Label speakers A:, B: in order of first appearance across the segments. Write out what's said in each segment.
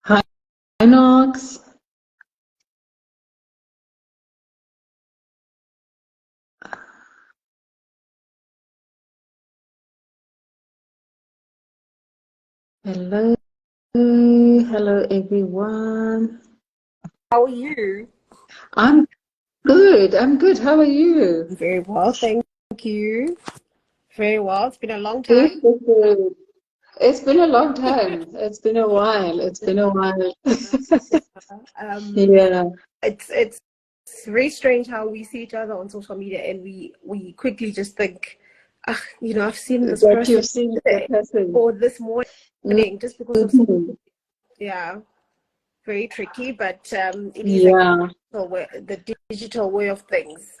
A: Hi, Knox. Hello, hello everyone.
B: How are you?
A: I'm good. I'm good. How are you?
B: Very well, thank you. Very well. It's been a long
A: Good,
B: time.
A: good, good. It's been a long time. It's been a while. It's been a while.
B: Um,
A: Yeah.
B: it's very strange how we see each other on social media and we quickly just think, ah, I've seen this
A: That
B: person
A: you've seen the
B: today
A: person.
B: or this morning just because of social.
A: Mhm.
B: Yeah, very tricky, but it is
A: Yeah.
B: the digital way of things.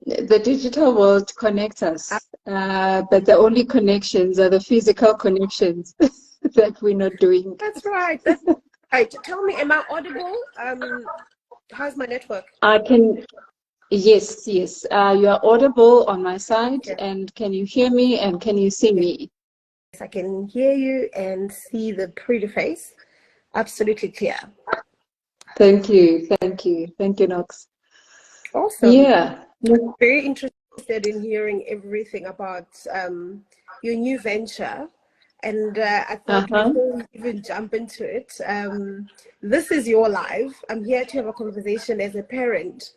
A: The digital world connects us, but the only connections are the physical connections that we're not doing.
B: That's right. That's right. Tell me, am I audible? How's my network?
A: I can. Yes, yes. You are audible on my side,
B: Okay.
A: and can you hear me and can you see me?
B: I can hear you and see the pretty face. Absolutely clear.
A: Thank you, thank you, thank you, Knox.
B: Awesome.
A: Yeah.
B: Very interested in hearing everything about your new venture. And I thought
A: Uh-huh.
B: before we even jump into it, this is your life. I'm here to have a conversation as a parent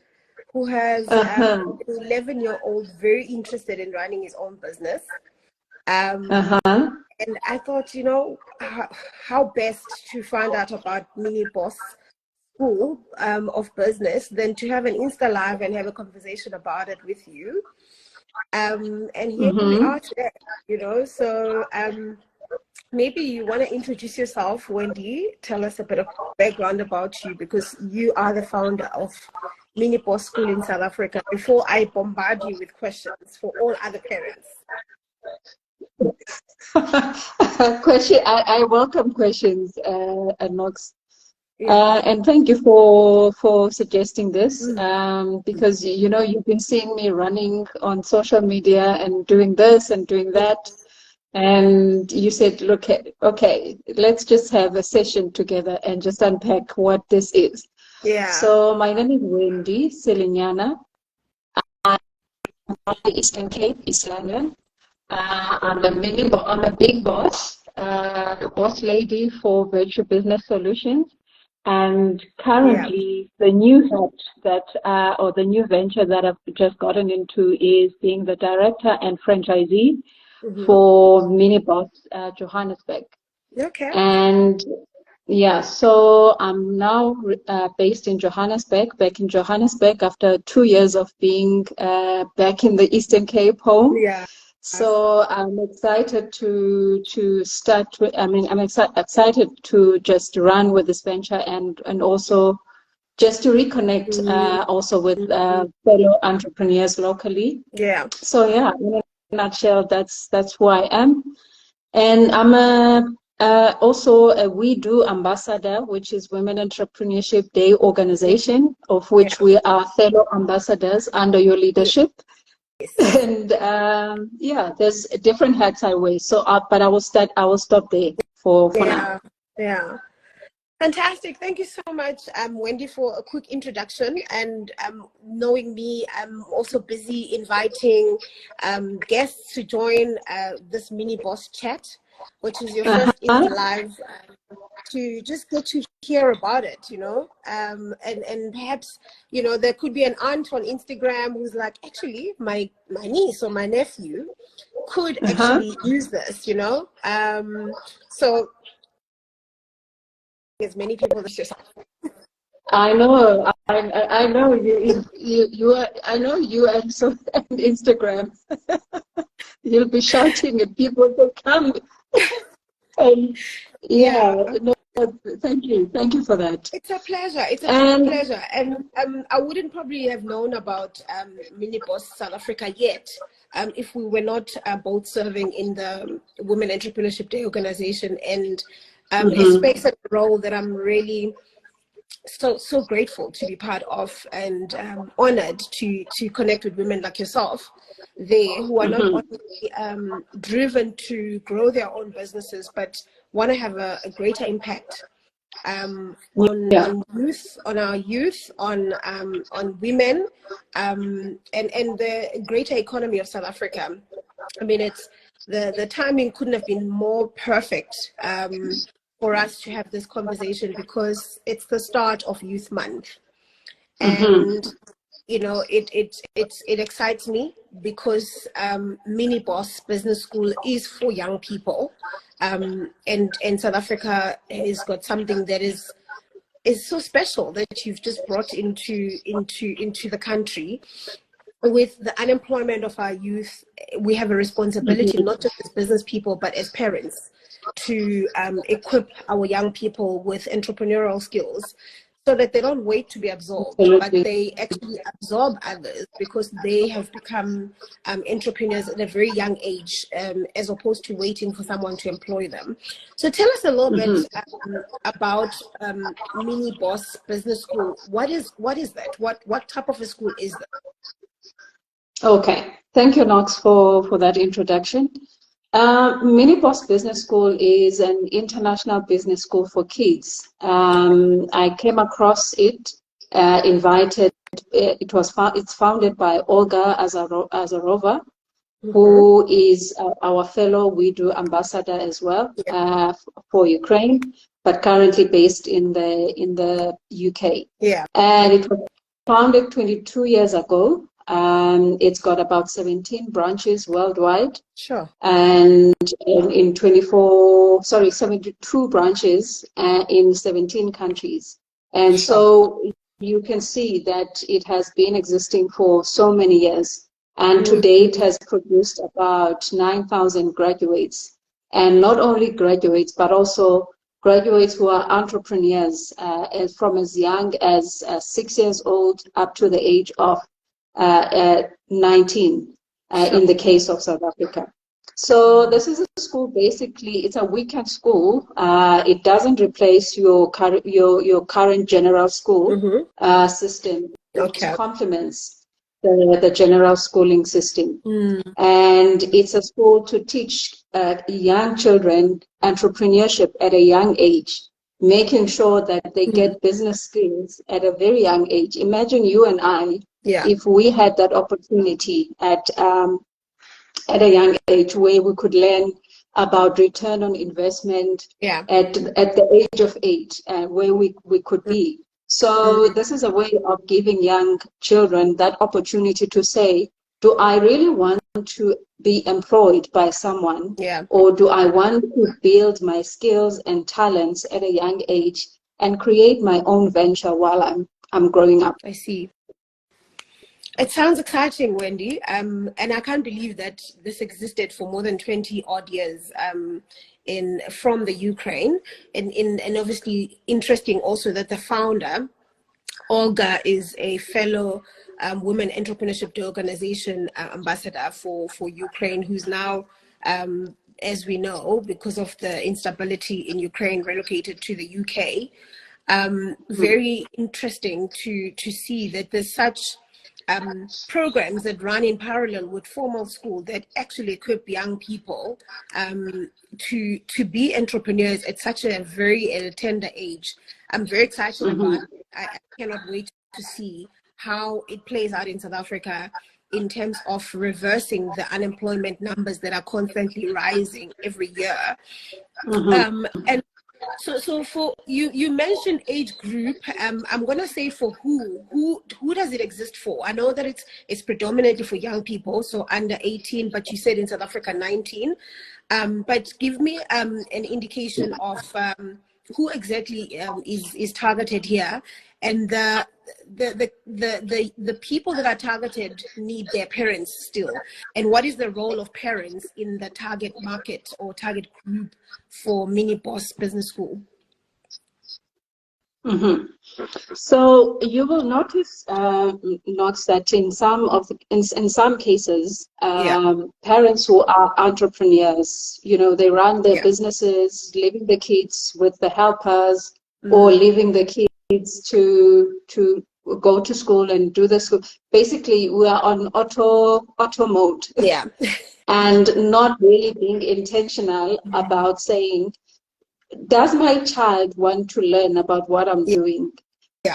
B: who has
A: Uh-huh.
B: an 11-year-old very interested in running his own business.
A: Uh-huh.
B: And I thought, how best to find out about MiniBoss School of Business than to have an Insta Live and have a conversation about it with you. And here we
A: Mm-hmm.
B: are today, So maybe you want to introduce yourself, Wendy. Tell us a bit of background about you because you are the founder of MiniBoss School in South Africa. Before I bombard you with questions for all other parents.
A: I welcome questions, Knox.
B: Yeah.
A: And thank you for suggesting this,
B: Mm.
A: because you've been seeing me running on social media and doing this and doing that, and you said, look, okay, let's just have a session together and just unpack what this is.
B: Yeah.
A: So my name is Wendy Silinyana. I'm from the Eastern Cape, East London. I'm a big boss, boss lady for Virtual Business Solutions. And currently, the new or the new venture that I've just gotten into is being the director and franchisee for MiniBoss Johannesburg.
B: Okay.
A: And yeah, so I'm now based in Johannesburg, back in Johannesburg after 2 years of being back in the Eastern Cape home.
B: Yeah.
A: So I'm excited to start with, I'm excited to just run with this venture and also just to reconnect also with fellow entrepreneurs locally.
B: Yeah.
A: So yeah, in a nutshell, that's who I am. And I'm also a We Do ambassador, which is Women Entrepreneurship Day organization, of which we are fellow ambassadors under your leadership. And yeah, there's different hats I wear. So, but I will stop there for now.
B: Yeah. Fantastic. Thank you so much, Wendy, for a quick introduction. And knowing me, I'm also busy inviting guests to join this MiniBoss chat. which is your first
A: Uh-huh.
B: Insta Live, to just get to hear about it, you know, and perhaps, you know, there could be an aunt on Instagram who's like, actually, my niece or my nephew could
A: Uh-huh.
B: actually use this, you know. So as many people as yourself.
A: I know, I know you are, I know you and so and Instagram. You'll be shouting at people to come. And
B: Yeah.
A: yeah, no, thank you for that.
B: It's a pleasure. It's a true
A: And
B: pleasure. And I wouldn't probably have known about MiniBoss South Africa yet if we were not both serving in the Women Entrepreneurship Day organization, and a space and a role that I'm really so grateful to be part of, and honored to connect with women like yourself there, who are not only driven to grow their own businesses, but want to have a greater impact on youth, on our youth, on women, and the greater economy of South Africa. I mean, it's the timing couldn't have been more perfect for us to have this conversation, because it's the start of Youth Month, and you know, it excites me because MiniBoss Business School is for young people, and South Africa has got something that is so special that you've just brought into the country. With the unemployment of our youth, we have a responsibility, not just as business people, but as parents, to equip our young people with entrepreneurial skills, so that they don't wait to be absorbed, but they actually absorb others, because they have become entrepreneurs at a very young age, as opposed to waiting for someone to employ them. So tell us a little bit about MiniBoss Business School. What is that? What type of a school is that?
A: Okay, thank you, Knox, for that introduction. MiniBoss Business School is an international business school for kids. I came across it, invited. It's founded by Olga Azarova, who is our fellow We Do ambassador as well for Ukraine, but currently based in the UK.
B: Yeah,
A: and it was founded 22 years ago. It's got about 17 branches worldwide.
B: sure.
A: And in 72 branches in 17 countries. And so you can see that it has been existing for so many years. And to date has produced about 9,000 graduates. And not only graduates, but also graduates who are entrepreneurs from as young as 6 years old up to the age of 19 in the case of South Africa. So this is a school, basically, it's a weekend school. It doesn't replace your current general school system. It complements the general schooling system. And it's a school to teach young children entrepreneurship at a young age, making sure that they get business skills at a very young age. Imagine you and I, if we had that opportunity at a young age, where we could learn about return on investment at the age of 8, where we could be. So this is a way of giving young children that opportunity to say, do I really want to be employed by someone, or do I want to build my skills and talents at a young age and create my own venture while I'm growing up?
B: I see. It sounds exciting, Wendy, and I can't believe that this existed for more than 20 odd years from the Ukraine, and obviously interesting also that the founder, Olga, is a fellow Women Entrepreneurship Day organization ambassador for Ukraine, who's now, as we know, because of the instability in Ukraine, relocated to the UK. Very interesting to see that there's such programs that run in parallel with formal school that actually equip young people to be entrepreneurs at such a very tender age. I'm very excited about it. I cannot wait to see how it plays out in South Africa. in terms of reversing the unemployment numbers that are constantly rising every year. And so for you mentioned age group. I'm gonna say for who does it exist for? I know that it's predominantly for young people, so under 18, but you said in South Africa 19. But give me an indication of who exactly is targeted here, and the people that are targeted need their parents still, and what is the role of parents in the target market or target group for MiniBoss Business School?
A: So you will notice, Knox, that in some cases, parents who are entrepreneurs, they run their businesses, leaving the kids with the helpers, or leaving the kids to go to school and do the school. Basically, we are on auto mode, and not really being intentional about saying, does my child want to learn about what I'm doing?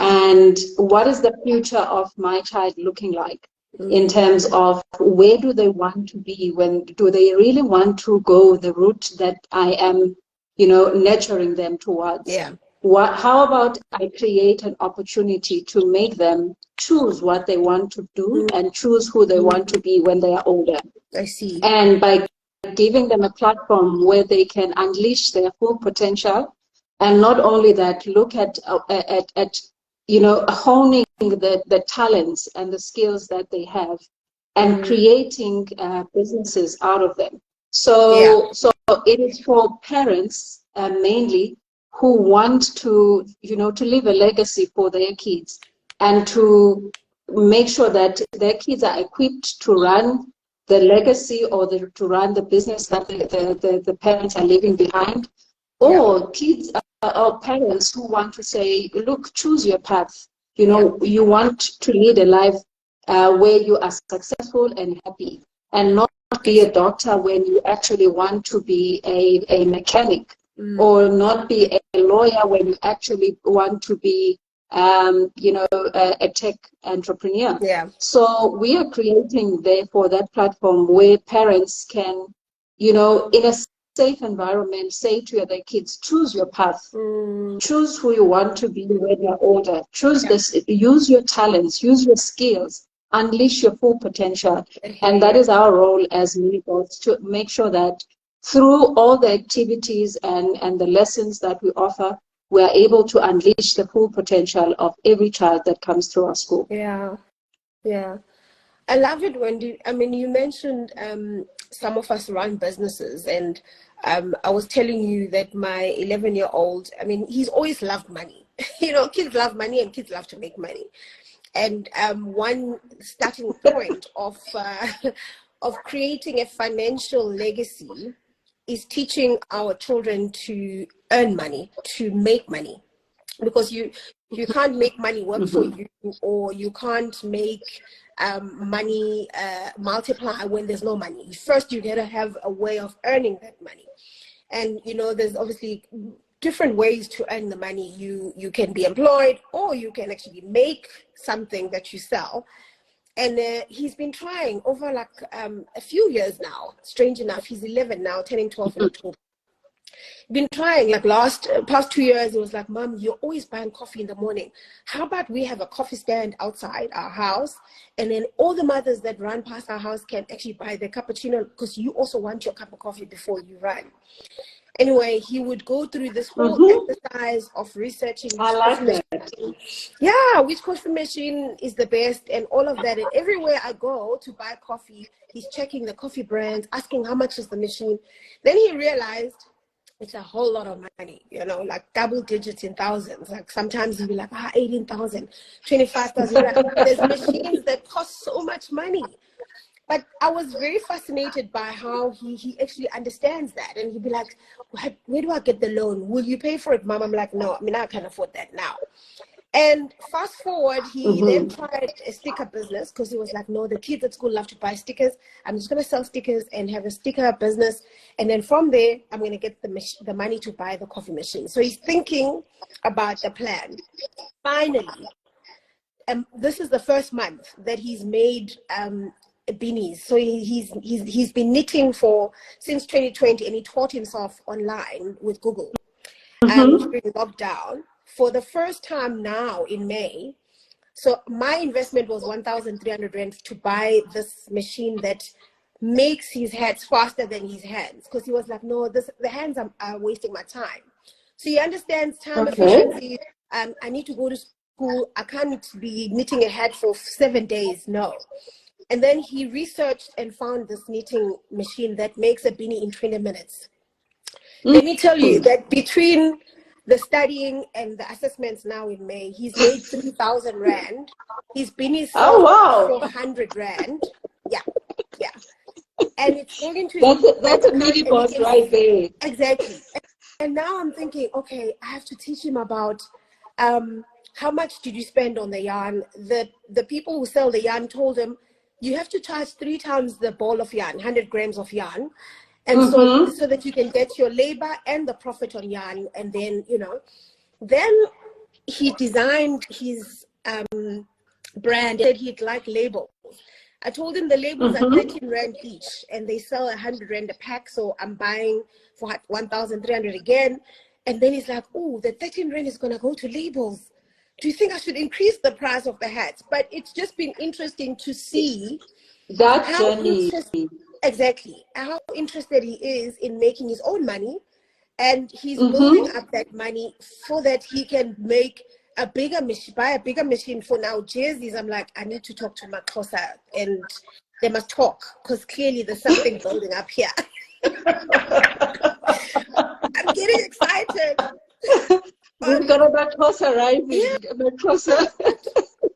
A: And what is the future of my child looking like in terms of where do they want to be? Do they really want to go the route that I am, nurturing them towards? How about I create an opportunity to make them choose what they want to do and choose who they want to be when they are older?
B: I see.
A: And by giving them a platform where they can unleash their full potential, and not only that, look at honing the talents and the skills that they have, and creating businesses out of them. So it is for parents mainly who want to to leave a legacy for their kids, and to make sure that their kids are equipped to run the legacy or to run the business that the parents are leaving behind, or kids or parents who want to say, look, choose your path. You want to lead a life where you are successful and happy, and not be a doctor when you actually want to be a mechanic, or not be a lawyer when you actually want to be a tech entrepreneur. So we are creating therefore that platform where parents can, in a safe environment, say to their kids, choose your path, choose who you want to be when you're older, choose this, use your talents, use your skills, unleash your full potential. And that is our role as MiniBoss, to make sure that through all the activities and the lessons that we offer, we are able to unleash the full potential of every child that comes through our school.
B: I love it, Wendy. I mean, you mentioned some of us run businesses, and I was telling you that my 11-year-old, I mean, he's always loved money. Kids love money, and kids love to make money. And one starting point of creating a financial legacy is teaching our children to earn money, to make money, because you can't make money work for you, or you can't make money multiply when there's no money. First, you gotta have a way of earning that money, and there's obviously different ways to earn the money. You can be employed, or you can actually make something that you sell. And he's been trying over a few years now. Strange enough, he's 11 now, turning 12 in October. Been trying past 2 years. It was like, Mom, you're always buying coffee in the morning. How about we have a coffee stand outside our house, and then all the mothers that run past our house can actually buy their cappuccino, because you also want your cup of coffee before you run. Anyway, he would go through this whole exercise of researching which coffee machine is the best and all of that. And everywhere I go to buy coffee, he's checking the coffee brands, asking how much is the machine. Then he realized it's a whole lot of money, like double digits in thousands. Like sometimes you'll be like, 18,000, 25,000. There's machines that cost so much money. But I was very fascinated by how he actually understands that. And he'd be like, where do I get the loan? Will you pay for it, Mom? I'm like, no, I can't afford that now. And fast forward, he then tried a sticker business, because he was like, no, the kids at school love to buy stickers. I'm just going to sell stickers and have a sticker business. And then from there, I'm going to get the money to buy the coffee machine. So he's thinking about the plan. Finally, this is the first month that he's made beanies. So he's been knitting since 2020, and he taught himself online with Google during lockdown for the first time now in May. So my investment was 1,300 rand to buy this machine that makes his hats faster than his hands, because he was like, no, the hands are wasting my time. So he understands time efficiency. I need to go to school. I can't be knitting a hat for 7 days. No. And then he researched and found this knitting machine that makes a beanie in 20 minutes. Let me tell you that between the studying and the assessments now in May, he's made 3,000 rand. His beanies sold 400 rand. Yeah. And it's going to...
A: That's a MiniBoss right there.
B: Exactly. And now I'm thinking, okay, I have to teach him about how much did you spend on the yarn. The people who sell the yarn told him, you have to charge 3 times the ball of yarn, 100 grams of yarn. And so that you can get your labor and the profit on yarn. And then, then he designed his brand. He said he'd like labels. I told him the labels are 13 rand each, and they sell 100 rand a pack. So I'm buying for 1,300 again. And then he's like, oh, the 13 rand is going to go to labels. Do you think I should increase the price of the hats? But it's just been interesting to see
A: that journey.
B: Exactly. How interested he is in making his own money, and he's building up that money so that he can make a bigger machine, buy a bigger machine for now. Jerseys, I'm like, I need to talk to Magwaza, and they must talk, because clearly there's something building up here. I'm getting excited.
A: We've got a Magwaza rising. Yeah.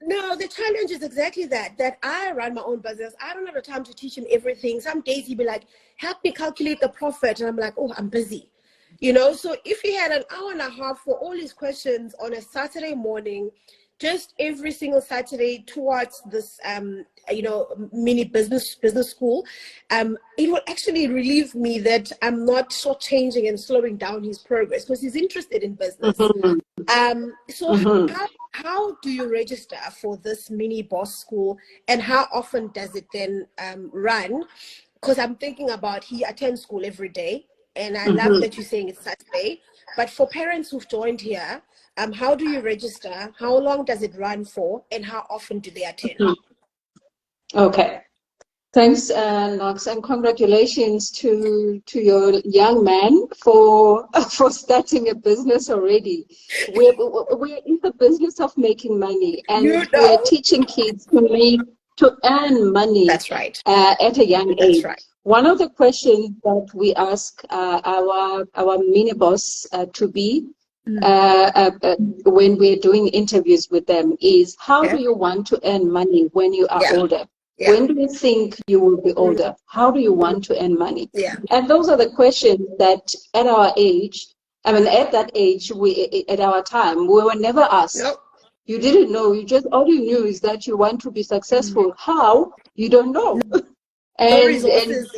B: No, the challenge is exactly that I run my own business. I don't have the time to teach him everything. Some days he'd be like, help me calculate the profit. And I'm like, oh, I'm busy. So if he had an hour and a half for all his questions on a Saturday morning, just every single Saturday towards this, mini business school, it will actually relieve me that I'm not shortchanging and slowing down his progress, because he's interested in business. How do you register for this MiniBoss school, and how often does it then run? Because I'm thinking about, he attends school every day, and I love that you're saying it's Saturday. But for parents who've joined here, how do you register? How long does it run for, and how often do they attend?
A: Okay. Thanks, Knox, and congratulations to your young man for starting a business already. We're in the business of making money, and we're teaching kids to earn money.
B: That's right.
A: At a young age.
B: That's right.
A: One of the questions that we ask our MiniBoss to be when we're doing interviews with them is, how do you want to earn money when you are older? Yeah. When do you think you will be older? How do you want to earn money?
B: Yeah.
A: And those are the questions that at our age, at that age, at our time, we were never asked.
B: Nope.
A: You didn't know. All you knew is that you want to be successful. How? You don't know.
B: No resources,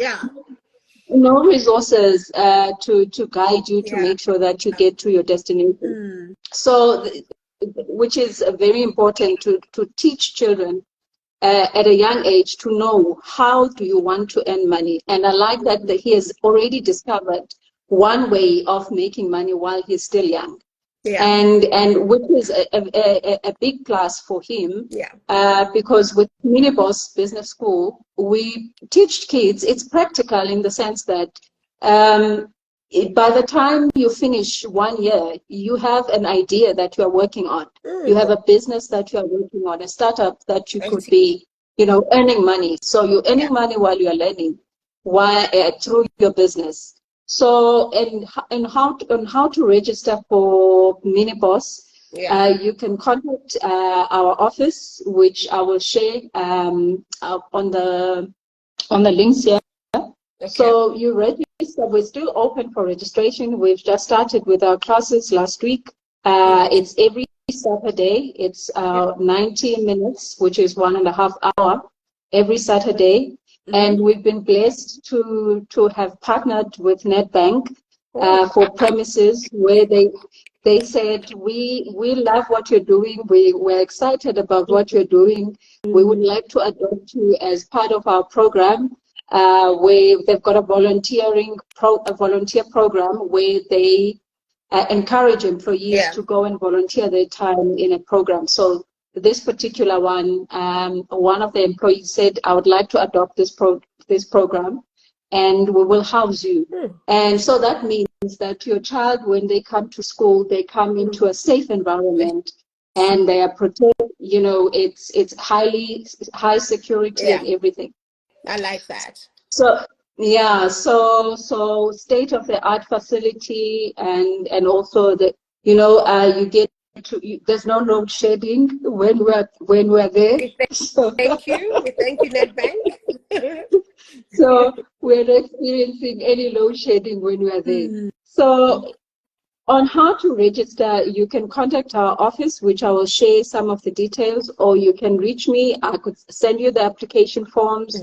A: no resources to guide you to make sure that you get to your destination. So, which is very important to teach children at a young age to know, how do you want to earn money. And I like that he has already discovered one way of making money while he's still young. Yeah. And which is a big plus for him, because with MiniBoss Business School, we teach kids, it's practical in the sense that by the time you finish 1 year, you have an idea that you are working on. You have a business that you are working on, a startup that you could be, earning money. So you're earning money while you are learning, through your business. So, and how to register for MiniBoss, you can contact our office, which I will share on the links here. Okay. So you register. We're still open for registration. We've just started with our classes last week. It's every Saturday. It's 90 minutes, which is 1.5 hours every Saturday. And we've been blessed to have partnered with Nedbank for premises where they said, we love what you're doing. We're excited about what you're doing. We would like to adopt you as part of our program. Where they've got a volunteer program where they encourage employees to go and volunteer their time in a program. So this particular one, one of the employees said, I would like to adopt this program, and we will house you. And so that means that your child, when they come to school, they come into a safe environment, and they are protected. You know, it's high security and everything.
B: I like that.
A: So yeah, so state of the art facility, and also the, you know, you get to, there's no load shedding when we're there.
B: Thank you, NetBank.
A: So we're not experiencing any load shedding when we're there. So on how to register, you can contact our office, which I will share some of the details, or you can reach me. I could send you the application forms.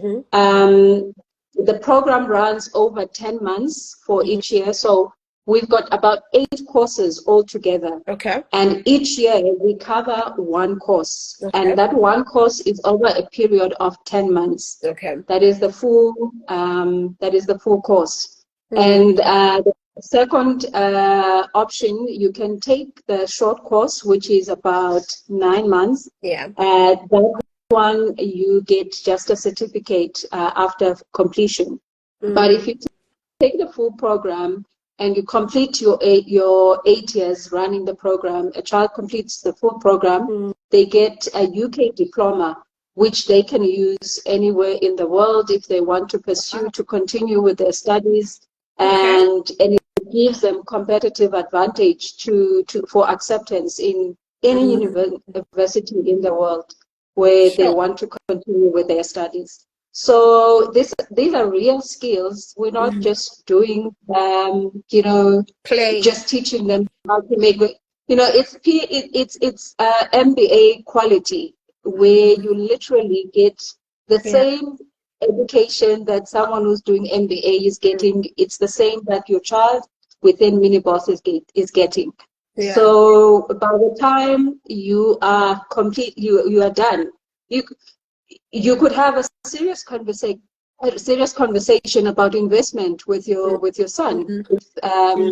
A: The program runs over 10 months for each year. So we've got about 8 courses altogether. Okay. And each year we cover one course. Okay. And that one course is over a period of 10 months. Okay. That is the full course. And the second option, you can take the short course, which is about 9 months. Yeah. That one, you get just a certificate after completion. But if you take the full program and you complete your 8 years running the program, a child completes the full program, they get a UK diploma, which they can use anywhere in the world if they want to pursue to continue with their studies. And it gives them competitive advantage for acceptance in any university in the world where they want to continue with their studies. So these are real skills. We're not just doing, you know, just teaching them how to make it. You know, it's MBA quality, where you literally get the same education that someone who's doing MBA is getting. It's the same that your child within MiniBoss is getting. Yeah. So by the time you are complete, you are done. You could have a serious conversation about investment with your son if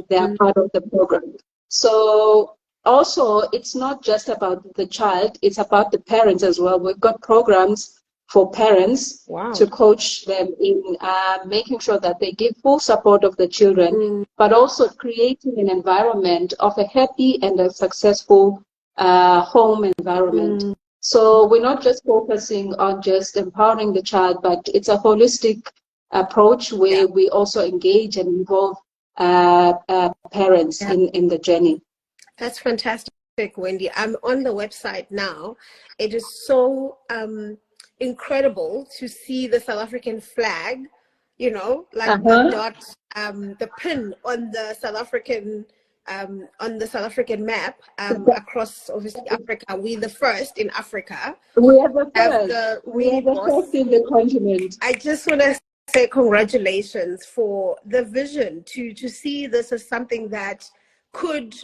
A: they are part of the program. So also, it's not just about the child; it's about the parents as well. We've got programs for parents to coach them in making sure that they give full support of the children, but also creating an environment of a happy and a successful home environment. So we're not just focusing on just empowering the child, but it's a holistic approach where we also engage and involve parents in the journey.
B: That's fantastic, Wendy. I'm on the website now. It is so incredible to see the South African flag, you know, like the dot, the pin on the South African map across obviously Africa. We're the first in Africa.
A: We are the first. We are the first in the continent.
B: I just want to say congratulations for the vision to see this as something that could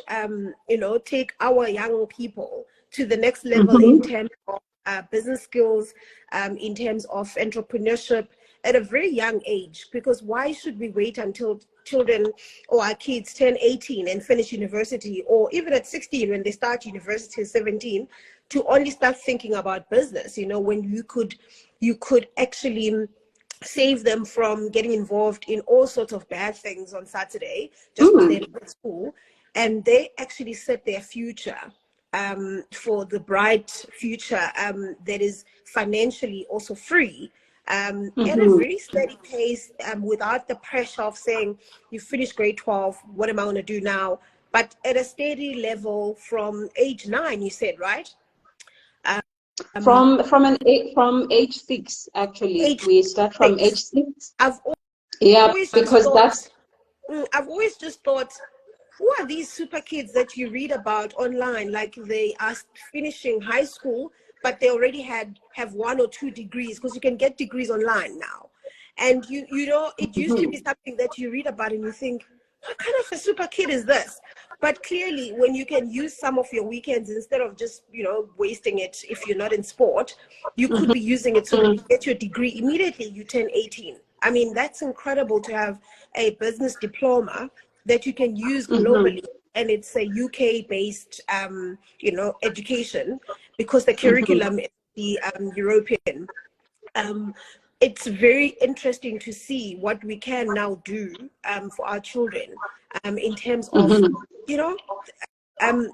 B: you know, take our young people to the next level in terms of business skills, in terms of entrepreneurship at a very young age. Because why should we wait until children or our kids turn 18 and finish university, or even at 16 when they start university, 17, to only start thinking about business, you know, when you could actually save them from getting involved in all sorts of bad things on Saturday just because they're at school, and they actually set their future for the bright future that is financially also free, at a very steady pace, without the pressure of saying, you finished grade 12, what am I going to do now? But at a steady level from age 9, you said, right?
A: From age 6, actually. We start from age 6. I've
B: always just thought, who are these super kids that you read about online? Like they are finishing high school, but they already have 1 or 2 degrees, because you can get degrees online now. And you know, it used to be something that you read about and you think, what kind of a super kid is this? But clearly, when you can use some of your weekends instead of just, wasting it if you're not in sport, you could be using it so that you get your degree immediately you turn 18. I mean, that's incredible to have a business diploma that you can use globally. And it's a UK-based, education, because the curriculum is the European. It's very interesting to see what we can now do for our children in terms of,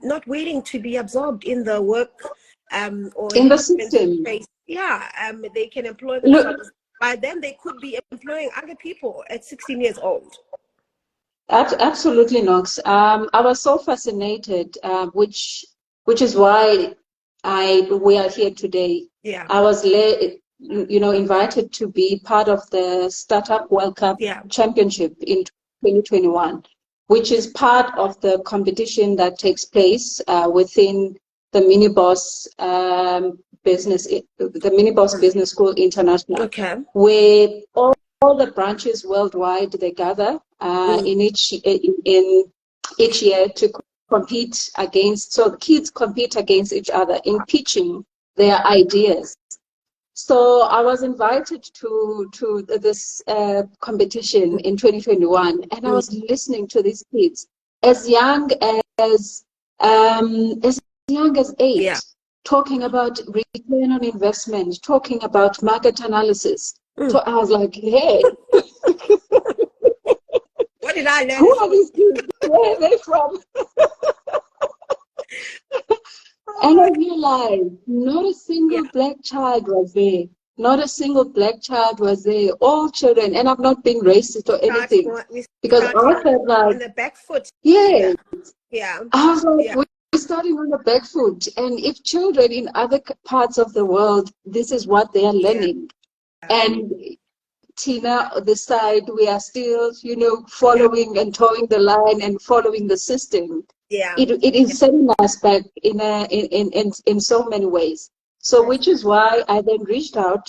B: not waiting to be absorbed in the work or
A: in the system.
B: space. Yeah, they can employ themselves. By then, they could be employing other people at 16 years old.
A: Absolutely, Knox. I was so fascinated, which is why we are here today.
B: Yeah.
A: I was invited to be part of the Startup World Cup Championship in 2021, which is part of the competition that takes place within the MiniBoss Business School International, where all the branches worldwide, they gather in each year to compete against. So the kids compete against each other in pitching their ideas. So I was invited to this competition in 2021, and I was listening to these kids as young as 8, talking about return on investment, talking about market analysis. So I was like, hey,
B: what did I learn?
A: Who are these kids? Where are they from? And I realized not a single black child was there. Not a single black child was there. All children, and I'm not being racist or anything. Because I felt like
B: on the back foot.
A: Yeah.
B: I
A: was like, we're starting on the back foot. And if children in other parts of the world, this is what they are learning. And Tina, this side, we are still, following and towing the line and following the system. It is setting us back in so many ways. So which is why I then reached out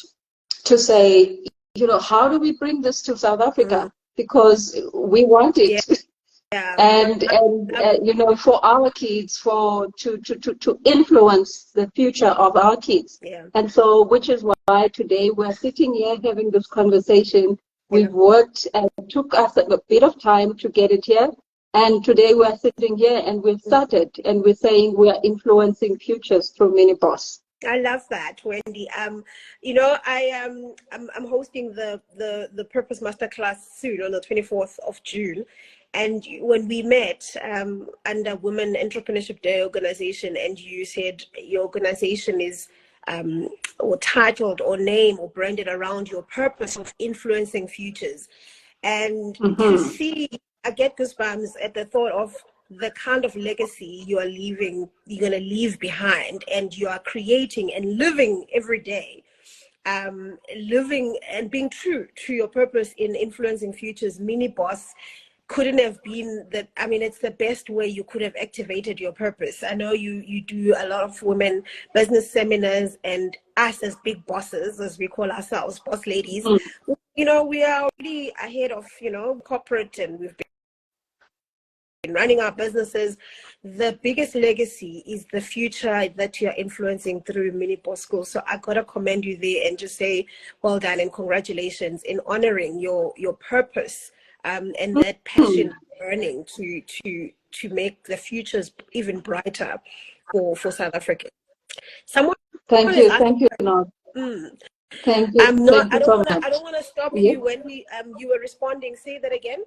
A: to say, how do we bring this to South Africa? Because we want it. And for our kids, to influence the future of our kids. And so, which is why today we're sitting here having this conversation. We've worked, and it took us a bit of time to get it here. And today we're sitting here and we've started, and we're saying we're influencing futures through MiniBoss.
B: I love that, Wendy. I'm hosting the Purpose Masterclass soon on the 24th of June. And when we met under Women Entrepreneurship Day organization, and you said your organization is or titled or named or branded around your purpose of influencing futures. And to see, I get goosebumps at the thought of the kind of legacy you're going to leave behind, and you are creating and living every day. Living and being true to your purpose in influencing futures. MiniBoss couldn't have been it's the best way you could have activated your purpose. I know you do a lot of women business seminars, and us as big bosses, as we call ourselves, boss ladies, we are already ahead of, corporate, and we've been running our businesses. The biggest legacy is the future that you're influencing through MiniBoss School. So I gotta commend you there and just say well done and congratulations in honoring your purpose. And that passion burning to make the futures even brighter for South Africa.
A: Thank you, Nod. Thank you.
B: I don't want to stop you when you were responding. Say that again.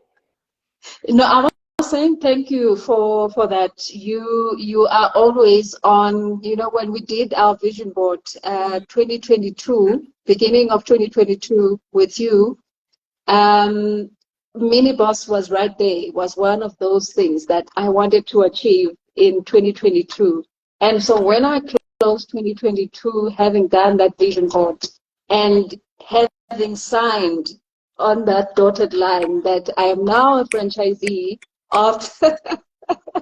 A: No, I was saying thank you for that. You are always on. When we did our vision board, 2022, beginning of 2022, with you. MiniBoss was right there. It was one of those things that I wanted to achieve in 2022. And so when I closed 2022, having done that vision board and having signed on that dotted line that I am now a franchisee of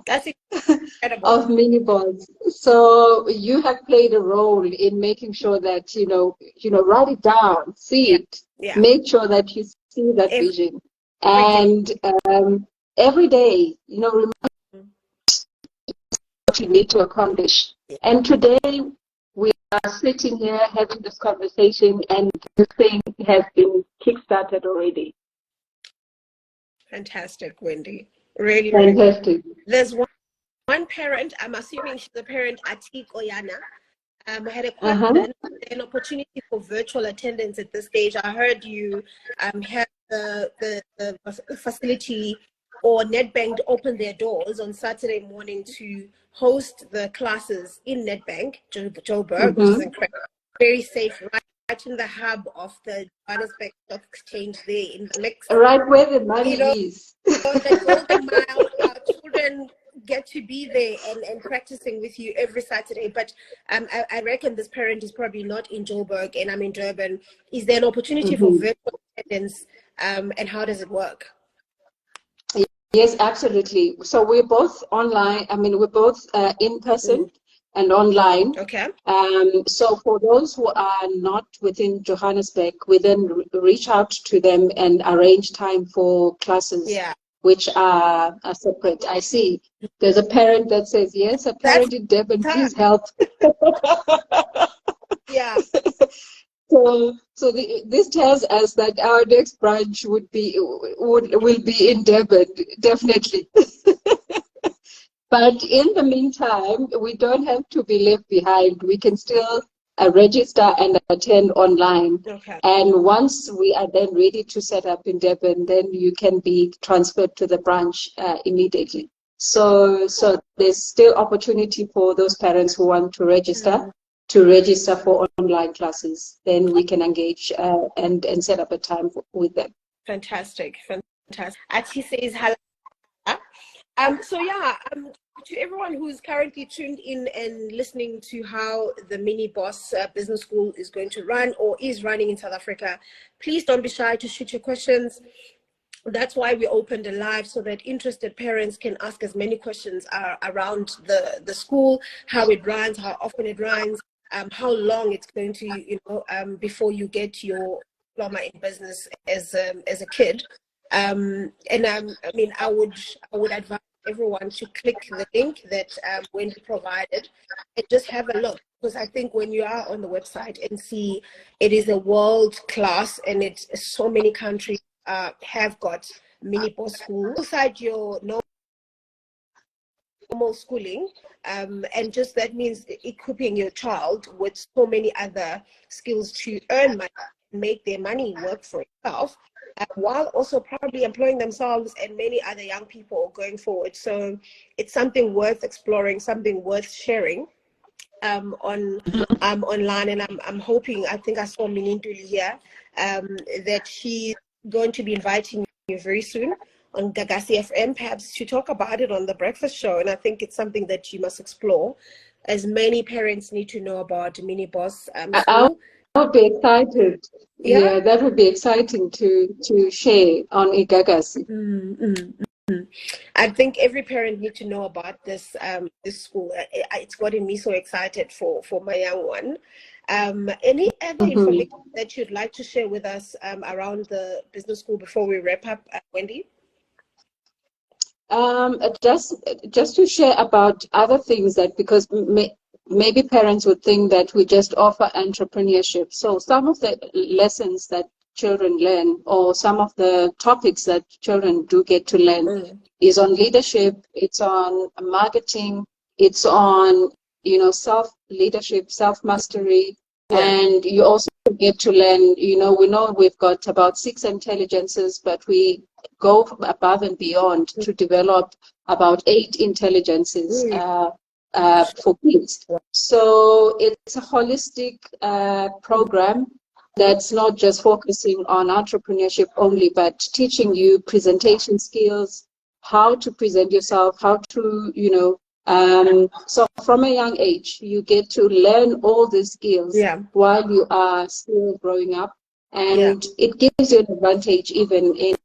B: That's incredible.
A: of MiniBoss. So you have played a role in making sure that, write it down, see it, make sure that you see that vision. And every day, you need to accomplish. And today we are sitting here having this conversation, and this thing has been kickstarted already.
B: Fantastic, Wendy. Really, really
A: fantastic.
B: Good. There's one parent, I'm assuming she's a parent, Atik Oyana. I had a question, an opportunity for virtual attendance at this stage. I heard you have the facility or Nedbank open their doors on Saturday morning to host the classes in Nedbank, Joburg, which is incredible, very safe, right in the hub of the Johannesburg Stock Exchange there in the mix.
A: Right where the money is.
B: On the Golden Mile, our children get to be there and practicing with you every Saturday. But I reckon this parent is probably not in Joburg and I'm in Durban. Is there an opportunity for virtual attendance, and how does it work?
A: Yes, absolutely. So we're both online. I mean, we're both in person and online.
B: Okay.
A: So for those who are not within Johannesburg, we then reach out to them and arrange time for classes, which are separate. I see. There's a parent that says, yes, a parent in Durban, please help.
B: Yeah.
A: So this tells us that our next branch will be in Durban, definitely. But in the meantime, we don't have to be left behind. We can still register and attend online.
B: Okay.
A: And once we are then ready to set up in Durban, then you can be transferred to the branch immediately. So there's still opportunity for those parents who want to register. To register for online classes, then we can engage and set up a time with them.
B: Fantastic. Ati says hello. To everyone who's currently tuned in and listening to how the MiniBoss Business School is going to run or is running in South Africa, please don't be shy to shoot your questions. That's why we opened a live, so that interested parents can ask as many questions around the school, how it runs, how often it runs, how long it's going to, before you get your diploma in business as a kid. I would advise everyone to click the link that Wendy provided and just have a look, because I think when you are on the website and see it is a world class, and it's so many countries have got MiniBoss school inside your normal schooling, and just that means equipping your child with so many other skills to earn money, make their money work for itself, while also probably employing themselves and many other young people going forward. So it's something worth exploring, something worth sharing online. And I'm hoping, I think I saw Minintuli here, that she's going to be inviting you very soon on Gagasi FM, perhaps to talk about it on the breakfast show. And I think it's something that you must explore, as many parents need to know about MiniBoss school.
A: I would be excited. Yeah, that would be exciting to share on Igagasi.
B: I think every parent needs to know about this this school. It's gotten me so excited for my young one. Any other information that you'd like to share with us around the business school before we wrap up, Wendy?
A: Just to share about other things, that because maybe parents would think that we just offer entrepreneurship. So some of the lessons that children learn, or some of the topics that children do get to learn, is on leadership, it's on marketing, it's on self-leadership, self-mastery, and you also get to learn, we know we've got about 6 intelligences, but we go above and beyond to develop about 8 intelligences for kids. So it's a holistic program that's not just focusing on entrepreneurship only, but teaching you presentation skills, how to present yourself, how to, so from a young age, you get to learn all these skills while you are still growing up. And it gives you an advantage even in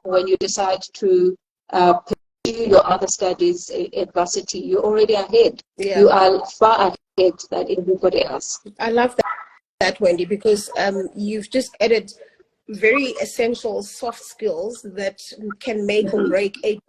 A: when you decide to pursue your other studies at varsity. You're already ahead. You are far ahead than everybody else.
B: I love that, Wendy, because you've just added very essential soft skills that can make or break a,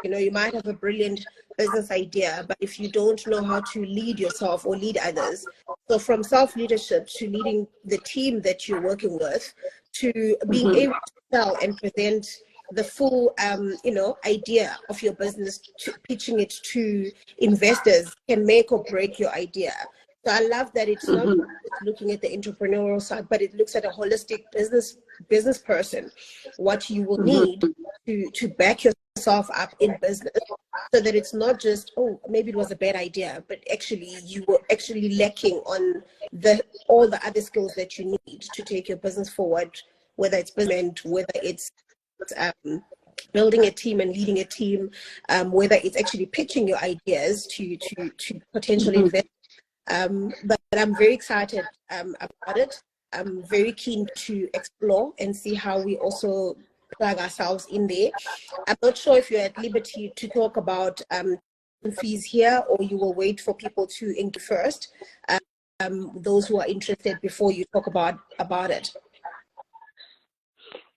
B: you know, you might have a brilliant business idea, but if you don't know how to lead yourself or lead others, so from self-leadership to leading the team that you're working with, to being able to sell and present the full, you know, idea of your business, to pitching it to investors can make or break your idea. So I love that it's not looking at the entrepreneurial side, but it looks at a holistic business person, what you will need to back yourself up in business, so that it's not just, oh, maybe it was a bad idea, but actually you were actually lacking on all the other skills that you need to take your business forward, whether it's business, whether it's building a team and leading a team, whether it's actually pitching your ideas to potential investors. But I'm very excited about it. I'm very keen to explore and see how we also plug ourselves in there. I'm not sure if you're at liberty to talk about fees here, or you will wait for people to engage first, those who are interested, before you talk about it.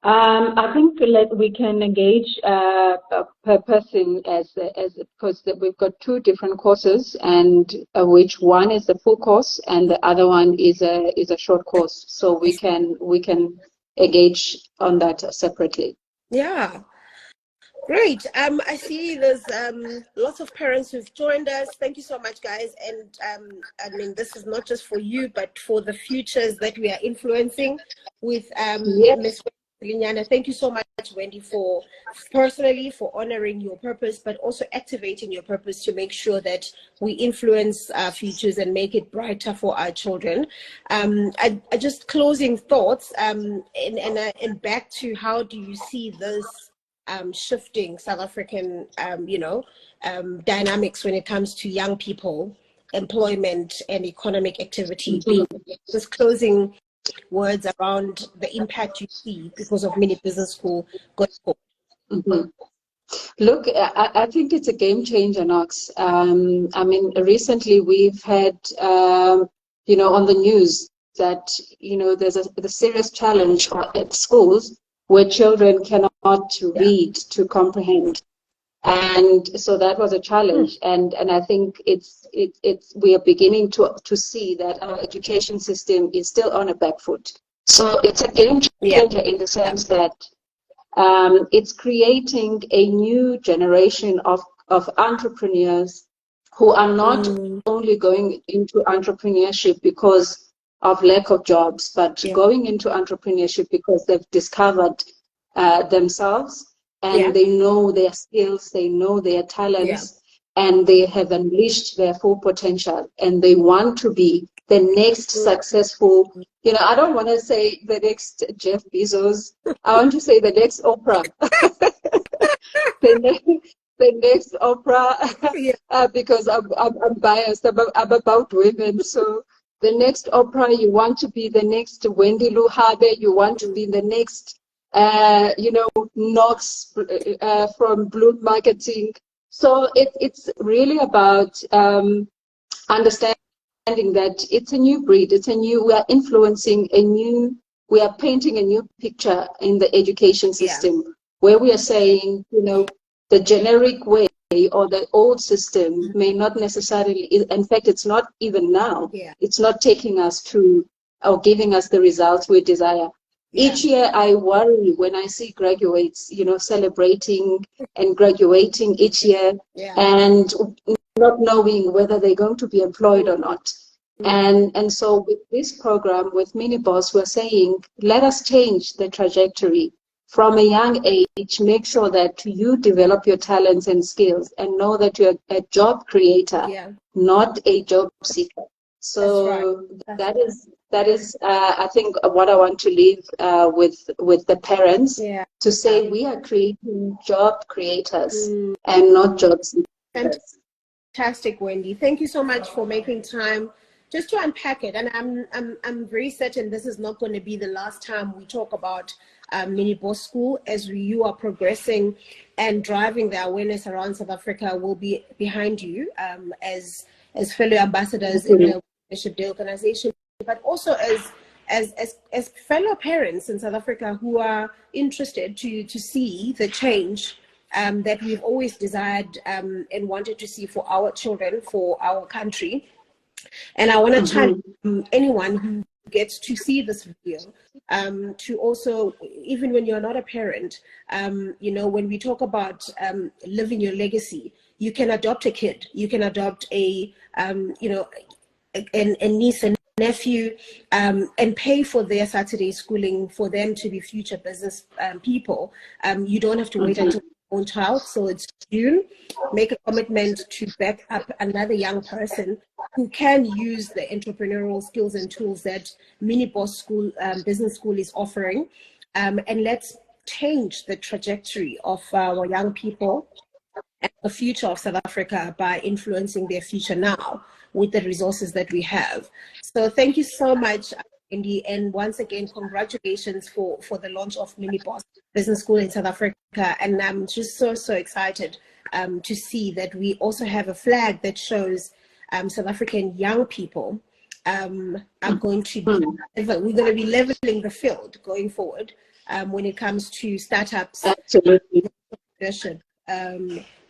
A: I think we can engage per person because we've got two different courses, and which one is the full course and the other one is a short course. So we can engage on that separately.
B: Yeah. Great. I see there's lots of parents who've joined us. Thank you so much, guys. And I mean, this is not just for you, but for the futures that we are influencing with Ms. Silinyana. Thank you so much, Wendy, for honoring your purpose, but also activating your purpose to make sure that we influence our futures and make it brighter for our children. I just closing thoughts, and back to how do you see this shifting South African, dynamics when it comes to young people, employment, and economic activity? Just closing words around the impact you see because of Mini Business School going forward.
A: Look, I think it's a game changer, Knox. I mean, recently we've had, on the news that, there's a serious challenge at schools where children cannot read to comprehend. And so that was a challenge, and I think we are beginning to see that our education system is still on a back foot. So it's a game changer in the sense that it's creating a new generation of entrepreneurs who are not only going into entrepreneurship because of lack of jobs, but going into entrepreneurship because they've discovered themselves. And they know their skills, they know their talents, and they have unleashed their full potential. And they want to be the next successful, I don't want to say the next Jeff Bezos. I want to say the next Oprah. the next Oprah, because I'm biased. I'm about women. So the next Oprah, you want to be the next Wendy Lou Habe, you want to be the next Knox from Bloom Marketing. So it's really about understanding that it's a new breed. We are influencing we are painting a new picture in the education system where we are saying, the generic way or the old system may not necessarily, in fact, it's not even now. It's not taking us to or giving us the results we desire. Each year I worry when I see graduates, celebrating and graduating each year and not knowing whether they're going to be employed or not. And so with this program, with MiniBoss, we're saying, let us change the trajectory from a young age. Make sure that you develop your talents and skills and know that you're a job creator, not a job seeker. So that is I think what I want to leave with the parents to say we are creating job creators and not job seekers.
B: Fantastic, Wendy. Thank you so much for making time just to unpack it. And I'm very certain this is not going to be the last time we talk about MiniBoss School. As you are progressing and driving the awareness around South Africa, we'll be behind you as fellow ambassadors in the Day organization, but also as fellow parents in South Africa who are interested to see the change that we've always desired and wanted to see for our children, for our country. And I want to challenge anyone who gets to see this video to also, even when you're not a parent, you know, when we talk about living your legacy, you can adopt a kid, you can adopt a, you know, a niece and nephew, and pay for their Saturday schooling for them to be future business people. You don't have to wait until your own child. So it's June. Make a commitment to back up another young person who can use the entrepreneurial skills and tools that MiniBoss School Business School is offering, and let's change the trajectory of our young people and the future of South Africa by influencing their future now with the resources that we have. So thank you so much, Andy, and once again, congratulations for the launch of MiniBoss Business School in South Africa. And I'm just so excited to see that we also have a flag that shows South African young people are going to be, we're going to be leveling the field going forward when it comes to startups,
A: Absolutely.
B: leadership,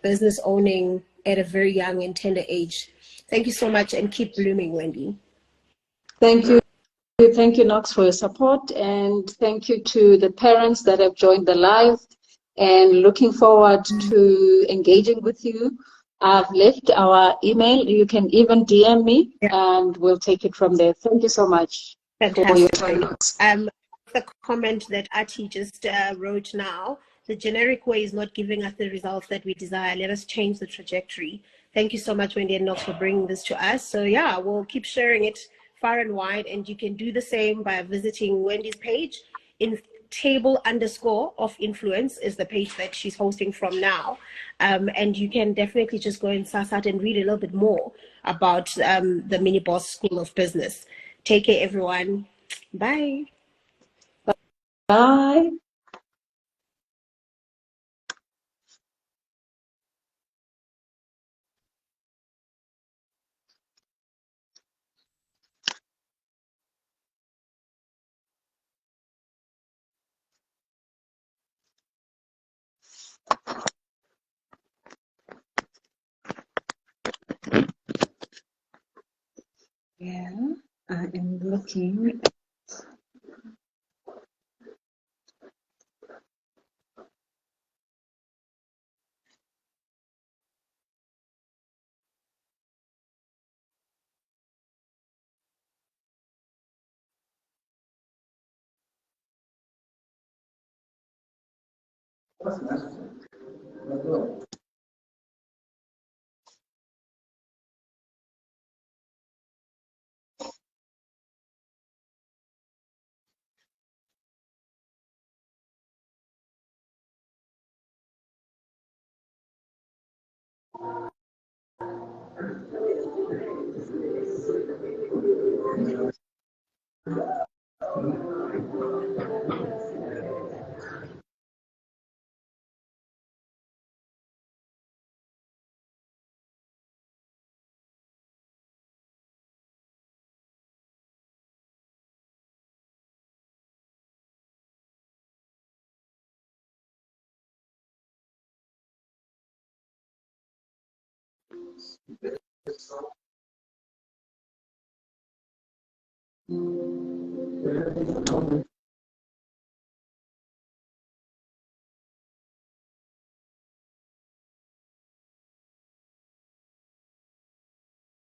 B: business owning at a very young and tender age. Thank you so much, and keep blooming, Wendy.
A: Thank you. Thank you, Knox, for your support, and thank you to the parents that have joined the live, and looking forward to engaging with you. I've left our email. You can even DM me, and we'll take it from there. Thank you so much for your time, Knox.
B: The comment that Ati just wrote now, the generic way is not giving us the results that we desire. Let us change the trajectory. Thank you so much, Wendy and Knox, for bringing this to us. So yeah, we'll keep sharing it far and wide, and you can do the same by visiting Wendy's page. In table_of_influence is the page that she's hosting from now, and you can definitely just go and sass out and read a little bit more about the MiniBoss School of Business. Take care, everyone. Bye.
A: Bye. Yeah, I am looking.